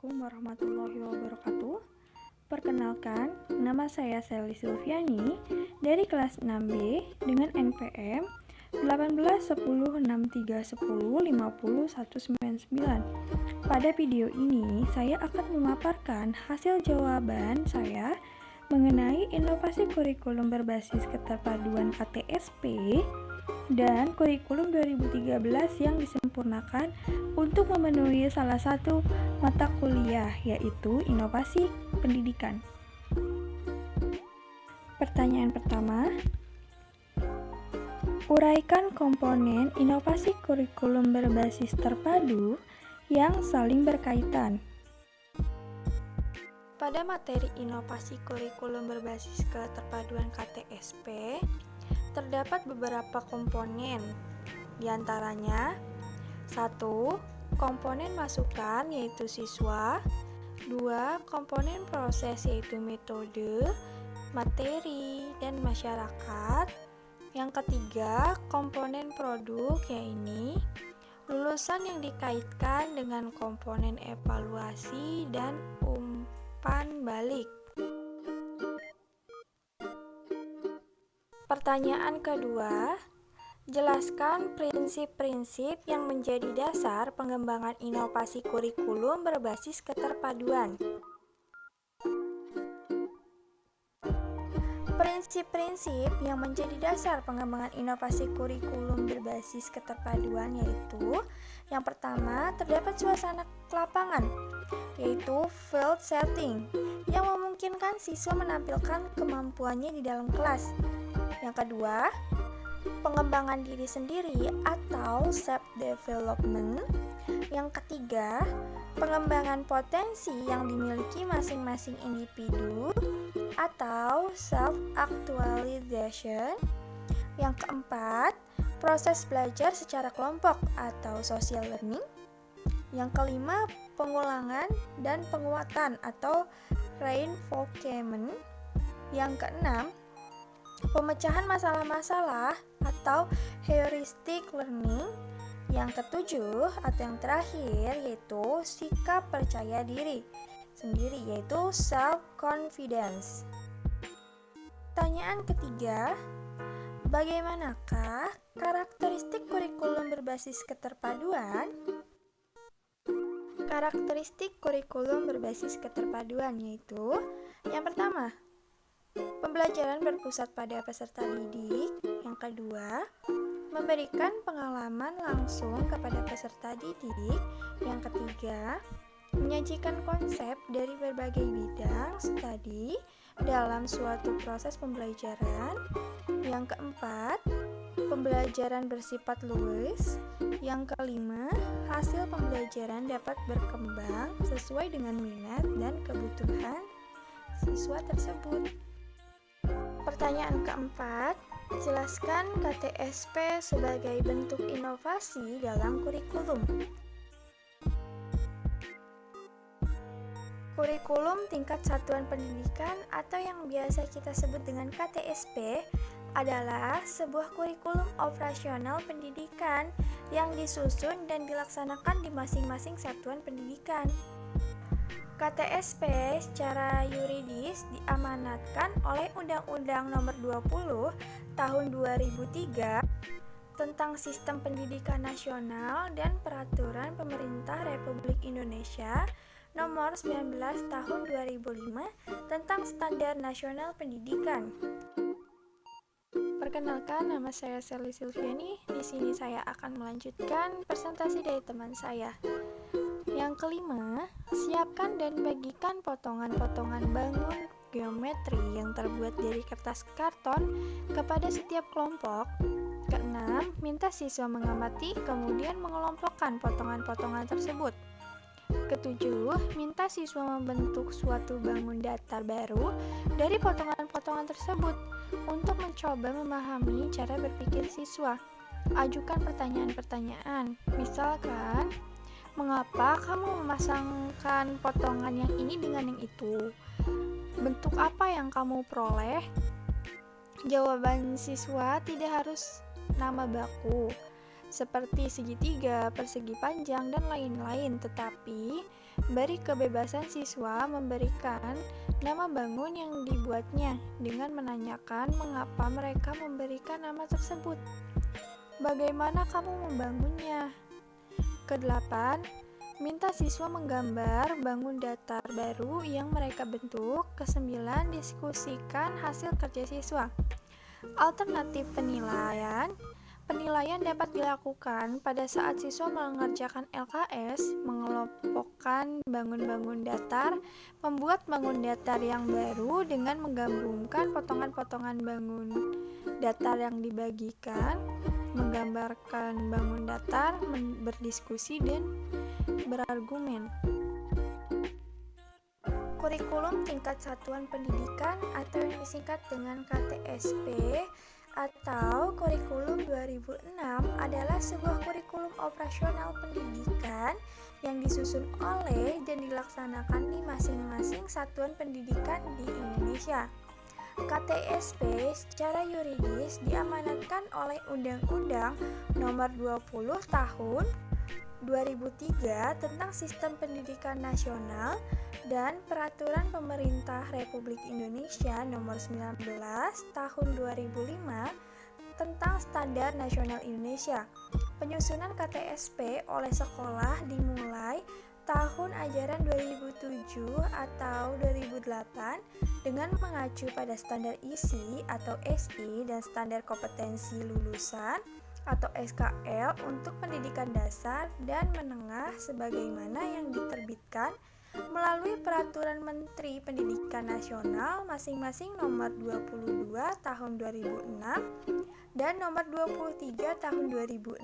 Assalamualaikum warahmatullahi wabarakatuh. Perkenalkan, nama saya Sally Silviani dari kelas 6B dengan NPM 18106310509199. Pada video ini, saya akan memaparkan hasil jawaban saya mengenai inovasi kurikulum berbasis keterpaduan KTSP dan kurikulum 2013 yang disempurnakan untuk memenuhi salah satu mata kuliah, yaitu inovasi pendidikan. Pertanyaan pertama, uraikan komponen inovasi kurikulum berbasis terpadu yang saling berkaitan. Pada materi inovasi kurikulum berbasis keterpaduan KTSP, terdapat beberapa komponen, diantaranya 1. Komponen masukan yaitu siswa. 2. Komponen proses yaitu metode, materi, dan masyarakat. Yang ketiga, komponen produk yaitu lulusan yang dikaitkan dengan komponen evaluasi dan umpan balik. Pertanyaan kedua, jelaskan prinsip-prinsip yang menjadi dasar pengembangan inovasi kurikulum berbasis keterpaduan. Prinsip-prinsip yang menjadi dasar pengembangan inovasi kurikulum berbasis keterpaduan yaitu yang pertama, terdapat suasana lapangan, yaitu field setting, yang memungkinkan siswa menampilkan kemampuannya di dalam kelas. Yang kedua, pengembangan diri sendiri atau self-development. Yang ketiga, pengembangan potensi yang dimiliki masing-masing individu atau self-actualization. Yang keempat, proses belajar secara kelompok atau social learning. Yang kelima, pengulangan dan penguatan atau reinforcement. Yang keenam, pemecahan masalah-masalah atau heuristic learning. Yang ketujuh atau yang terakhir yaitu sikap percaya diri sendiri yaitu self-confidence. Pertanyaan ketiga, bagaimanakah karakteristik kurikulum berbasis keterpaduan? Karakteristik kurikulum berbasis keterpaduan yaitu yang pertama, pembelajaran berpusat pada peserta didik. Yang kedua, memberikan pengalaman langsung kepada peserta didik. Yang ketiga, menyajikan konsep dari berbagai bidang studi dalam suatu proses pembelajaran. Yang keempat, pembelajaran bersifat luas. Yang kelima, hasil pembelajaran dapat berkembang sesuai dengan minat dan kebutuhan siswa tersebut. Pertanyaan keempat, jelaskan KTSP sebagai bentuk inovasi dalam kurikulum. Kurikulum tingkat satuan pendidikan atau yang biasa kita sebut dengan KTSP adalah sebuah kurikulum operasional pendidikan yang disusun dan dilaksanakan di masing-masing satuan pendidikan. KTSP secara yuridis diamanatkan oleh Undang-Undang Nomor 20 Tahun 2003 tentang Sistem Pendidikan Nasional dan Peraturan Pemerintah Republik Indonesia Nomor 19 Tahun 2005 tentang Standar Nasional Pendidikan. Perkenalkan, nama saya Sally Silviani. Di sini saya akan melanjutkan presentasi dari teman saya. Yang kelima, siapkan dan bagikan potongan-potongan bangun geometri yang terbuat dari kertas karton kepada setiap kelompok. Keenam, minta siswa mengamati kemudian mengelompokkan potongan-potongan tersebut. Ketujuh, minta siswa membentuk suatu bangun datar baru dari potongan-potongan tersebut untuk mencoba memahami cara berpikir siswa. Ajukan pertanyaan-pertanyaan, misalkan, mengapa kamu memasangkan potongan yang ini dengan yang itu? Bentuk apa yang kamu peroleh? Jawaban siswa tidak harus nama baku. seperti segitiga, persegi panjang, dan lain-lain, tetapi beri kebebasan siswa memberikan nama bangun yang dibuatnya dengan menanyakan mengapa mereka memberikan nama tersebut. Bagaimana kamu membangunnya? Kedelapan, minta siswa menggambar bangun datar baru yang mereka bentuk. Kesembilan, diskusikan hasil kerja siswa. Alternatif penilaian. Penilaian dapat dilakukan pada saat siswa mengerjakan LKS, mengelompokkan bangun-bangun datar, membuat bangun datar yang baru dengan menggabungkan potongan-potongan bangun datar yang dibagikan, menggambarkan bangun datar, berdiskusi, dan berargumen. Kurikulum tingkat satuan pendidikan atau yang disingkat dengan KTSP atau Kurikulum 2006 adalah sebuah kurikulum operasional pendidikan yang disusun oleh dan dilaksanakan di masing-masing satuan pendidikan di Indonesia. KTSP secara yuridis diamanatkan oleh Undang-Undang Nomor 20 Tahun 2003 tentang Sistem Pendidikan Nasional dan Peraturan Pemerintah Republik Indonesia Nomor 19 Tahun 2005 tentang Standar Nasional Indonesia. Penyusunan KTSP oleh sekolah dimulai tahun ajaran 2007 atau 2008 dengan mengacu pada standar ISI atau SI dan standar kompetensi lulusan atau SKL untuk pendidikan dasar dan menengah sebagaimana yang diterbitkan melalui Peraturan Menteri Pendidikan Nasional masing-masing nomor 22 tahun 2006 dan nomor 23 tahun 2006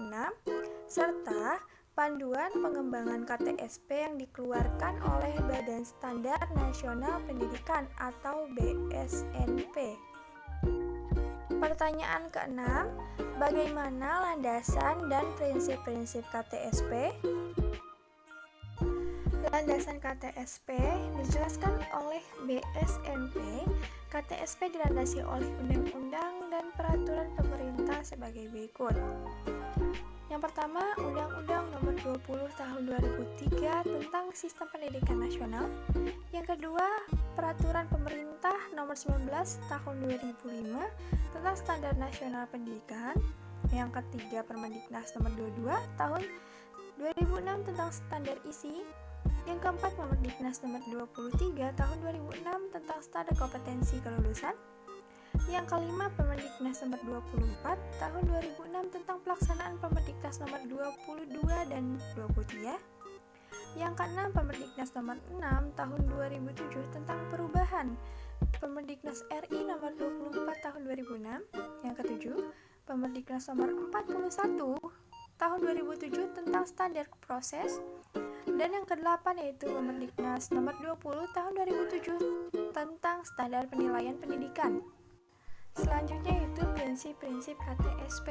serta Panduan Pengembangan KTSP yang dikeluarkan oleh Badan Standar Nasional Pendidikan atau BSNP. Pertanyaan ke-6, bagaimana landasan dan prinsip-prinsip KTSP? Landasan KTSP dijelaskan oleh BSNP. KTSP dilandasi oleh undang-undang dan peraturan pemerintah sebagai berikut. Yang pertama, Undang-Undang Nomor 20 Tahun 2003 tentang Sistem Pendidikan Nasional. Yang kedua, Peraturan Pemerintah Nomor 19 Tahun 2005 tentang Standar Nasional Pendidikan. Yang ketiga, Permendiknas Nomor 22 Tahun 2006 tentang Standar ISI. Yang keempat, Permendiknas Nomor 23 Tahun 2006 tentang Standar Kompetensi Kelulusan. Yang kelima, Permendiknas Nomor 24 Tahun 2006 tentang pelaksanaan Permendiknas Nomor 22 dan 23. Yang keenam, Permendiknas Nomor 6 Tahun 2007 tentang perubahan Permendiknas RI Nomor 24 Tahun 2006. Yang ketujuh, Permendiknas Nomor 41 Tahun 2007 tentang standar proses. Dan yang kedelapan yaitu Permendiknas Nomor 20 Tahun 2007 tentang standar penilaian pendidikan. Selanjutnya yaitu prinsip-prinsip KTSP.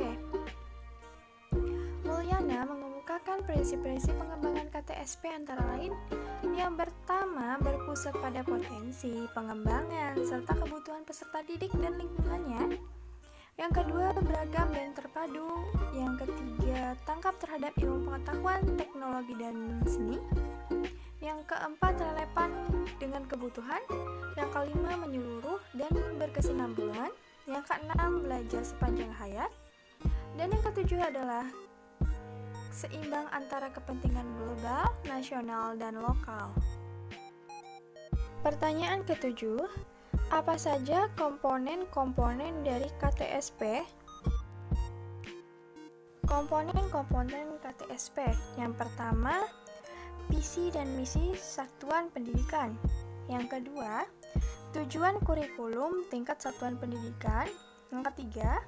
Mulyana mengemukakan prinsip-prinsip pengembangan KTSP antara lain: yang pertama, berpusat pada potensi, pengembangan, serta kebutuhan peserta didik dan lingkungannya. Yang kedua, beragam dan terpadu. Yang ketiga, tangkap terhadap ilmu pengetahuan, teknologi, dan seni. Yang keempat, relevan dengan kebutuhan. Yang kelima, menyeluruh dan berkesinambungan. Yang keenam, belajar sepanjang hayat. Dan yang ketujuh adalah seimbang antara kepentingan global, nasional, dan lokal. Pertanyaan ketujuh, apa saja komponen-komponen dari KTSP? Komponen-komponen KTSP. Yang pertama, visi dan misi satuan pendidikan. Yang kedua, tujuan kurikulum tingkat satuan pendidikan. Yang ketiga,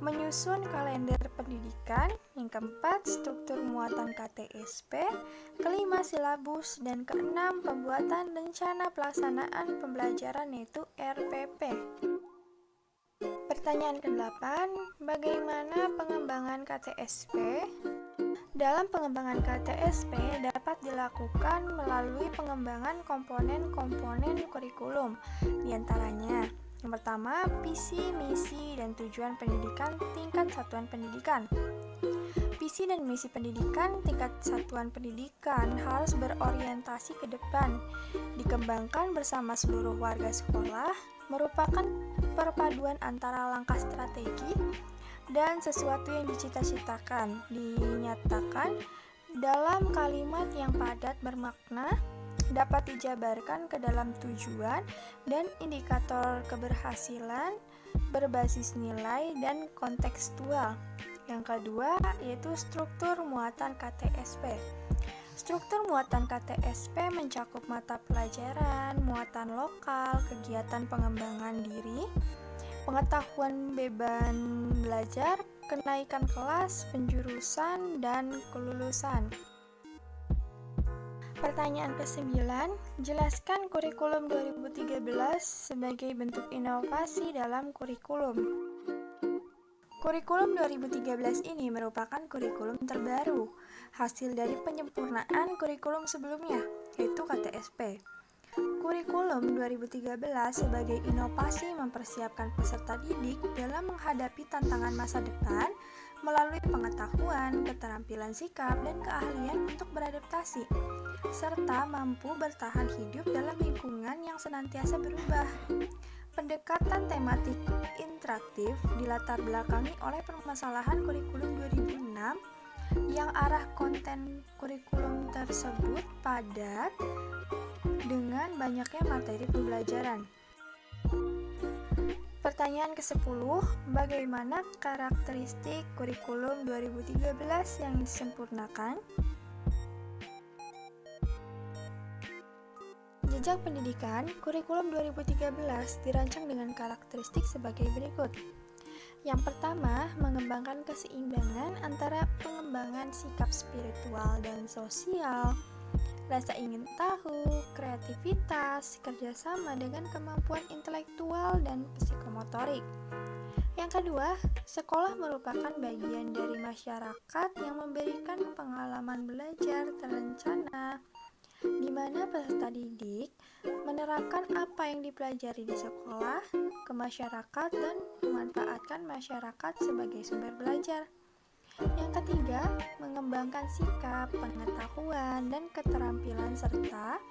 menyusun kalender pendidikan. Yang keempat, struktur muatan KTSP. Kelima, silabus. Dan keenam, pembuatan rencana pelaksanaan pembelajaran yaitu RPP. Pertanyaan ke-8, bagaimana pengembangan KTSP? Dalam pengembangan KTSP dapat dilakukan melalui pengembangan komponen-komponen kurikulum. Di antaranya, yang pertama, visi, misi, dan tujuan pendidikan tingkat satuan pendidikan. Visi dan misi pendidikan tingkat satuan pendidikan harus berorientasi ke depan, dikembangkan bersama seluruh warga sekolah, merupakan perpaduan antara langkah strategi dan sesuatu yang dicita-citakan, dinyatakan dalam kalimat yang padat bermakna, dapat dijabarkan ke dalam tujuan dan indikator keberhasilan berbasis nilai dan kontekstual. Yang kedua yaitu struktur muatan KTSP. Struktur muatan KTSP mencakup mata pelajaran, muatan lokal, kegiatan pengembangan diri, pengetahuan beban belajar, kenaikan kelas, penjurusan, dan kelulusan. Pertanyaan ke-9, jelaskan kurikulum 2013 sebagai bentuk inovasi dalam kurikulum. Kurikulum 2013 ini merupakan kurikulum terbaru, hasil dari penyempurnaan kurikulum sebelumnya, yaitu KTSP. Kurikulum 2013 sebagai inovasi mempersiapkan peserta didik dalam menghadapi tantangan masa depan melalui pengetahuan, keterampilan sikap, dan keahlian untuk beradaptasi, serta mampu bertahan hidup dalam lingkungan yang senantiasa berubah. Pendekatan tematik interaktif dilatar belakangi oleh permasalahan kurikulum 2006 yang arah konten kurikulum tersebut padat dengan banyaknya materi pembelajaran. Pertanyaan ke-10, bagaimana karakteristik kurikulum 2013 yang disempurnakan? Jejak pendidikan, kurikulum 2013 dirancang dengan karakteristik sebagai berikut. Yang pertama, mengembangkan keseimbangan antara pengembangan sikap spiritual dan sosial, rasa ingin tahu, kreativitas, kerjasama dengan kemampuan intelektual dan psikomotorik. Yang kedua, sekolah merupakan bagian dari masyarakat yang memberikan pengalaman belajar terencana, di mana peserta didik menerapkan apa yang dipelajari di sekolah ke masyarakat dan memanfaatkan masyarakat sebagai sumber belajar. Yang ketiga, mengembangkan sikap, pengetahuan, dan keterampilan serta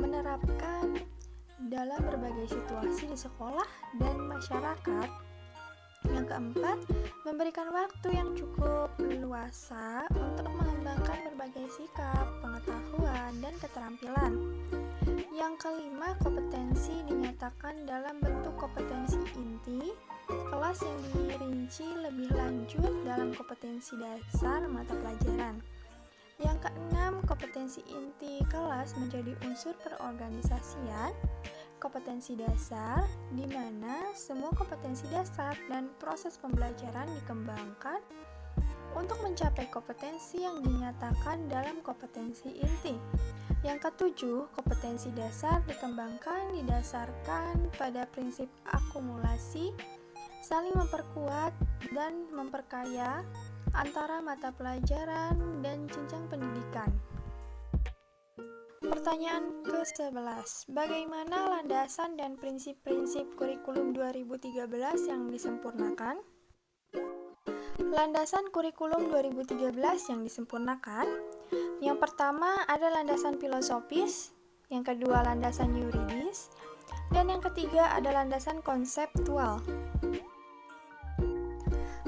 menerapkan dalam berbagai situasi di sekolah dan masyarakat. Yang keempat, memberikan waktu yang cukup leluasa untuk mengembangkan berbagai sikap, pengetahuan, dan keterampilan. Yang kelima, kompetensi dinyatakan dalam bentuk kompetensi inti, kelas yang dirinci lebih lanjut dalam kompetensi dasar mata pelajaran. Yang keenam, kompetensi inti kelas menjadi unsur perorganisasian, kompetensi dasar, di mana semua kompetensi dasar dan proses pembelajaran dikembangkan untuk mencapai kompetensi yang dinyatakan dalam kompetensi inti. Yang ketujuh, kompetensi dasar dikembangkan didasarkan pada prinsip akumulasi, saling memperkuat dan memperkaya antara mata pelajaran dan jenjang pendidikan. Pertanyaan ke-11, bagaimana landasan dan prinsip-prinsip kurikulum 2013 yang disempurnakan? Landasan kurikulum 2013 yang disempurnakan. Yang pertama ada landasan filosofis, yang kedua landasan yuridis, dan yang ketiga ada landasan konseptual.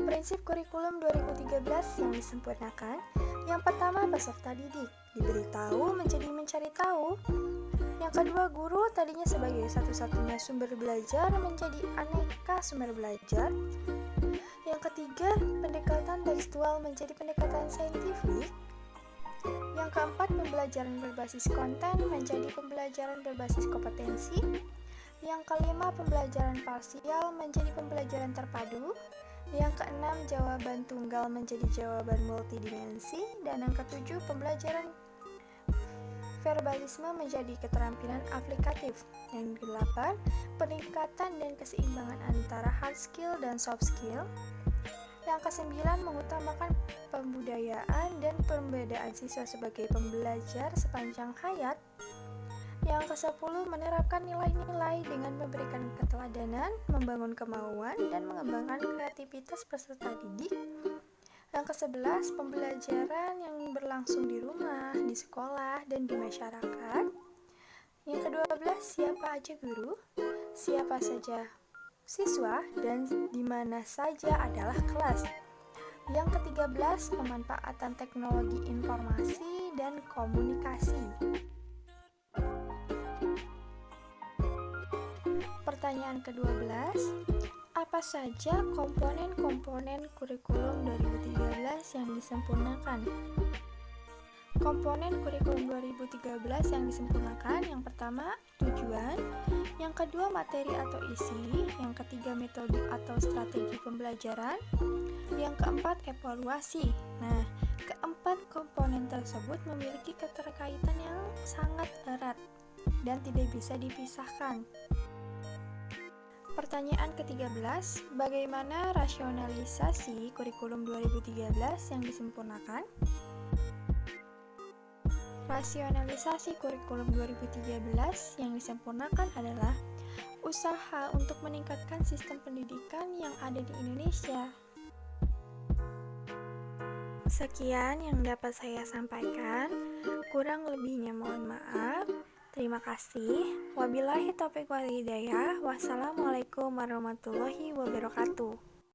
Prinsip kurikulum 2013 yang disempurnakan. Yang pertama, peserta didik diberitahu menjadi mencari tahu. Yang kedua, guru tadinya sebagai satu-satunya sumber belajar menjadi aneka sumber belajar. Yang ketiga, pendekatan tekstual menjadi pendekatan saintifik. Yang keempat, pembelajaran berbasis konten menjadi pembelajaran berbasis kompetensi. Yang kelima, pembelajaran parsial menjadi pembelajaran terpadu. Yang keenam, jawaban tunggal menjadi jawaban multidimensi. Dan yang ketujuh, pembelajaran verbalisme menjadi keterampilan aplikatif. Yang kedelapan, peningkatan dan keseimbangan antara hard skill dan soft skill. Yang kesembilan, mengutamakan pembudayaan dan pembedaan siswa sebagai pembelajar sepanjang hayat. Yang ke-10, menerapkan nilai-nilai dengan memberikan keteladanan, membangun kemauan, dan mengembangkan kreativitas peserta didik. Yang ke-11, pembelajaran yang berlangsung di rumah, di sekolah, dan di masyarakat. Yang ke-12, siapa aja guru, siapa saja siswa, dan di mana saja adalah kelas. Yang ke-13, pemanfaatan teknologi informasi dan komunikasi. Pertanyaan ke-12, apa saja komponen-komponen kurikulum 2013 yang disempurnakan? Komponen kurikulum 2013 yang disempurnakan, yang pertama tujuan, yang kedua materi atau isi, yang ketiga metode atau strategi pembelajaran, yang keempat evaluasi. Nah, keempat komponen tersebut memiliki keterkaitan yang sangat erat dan tidak bisa dipisahkan. Pertanyaan ke-13, bagaimana rasionalisasi kurikulum 2013 yang disempurnakan? Rasionalisasi kurikulum 2013 yang disempurnakan adalah usaha untuk meningkatkan sistem pendidikan yang ada di Indonesia. Sekian yang dapat saya sampaikan, kurang lebihnya mohon maaf. Terima kasih. Wabillahi taufiq wal hidayah. Wassalamualaikum warahmatullahi wabarakatuh.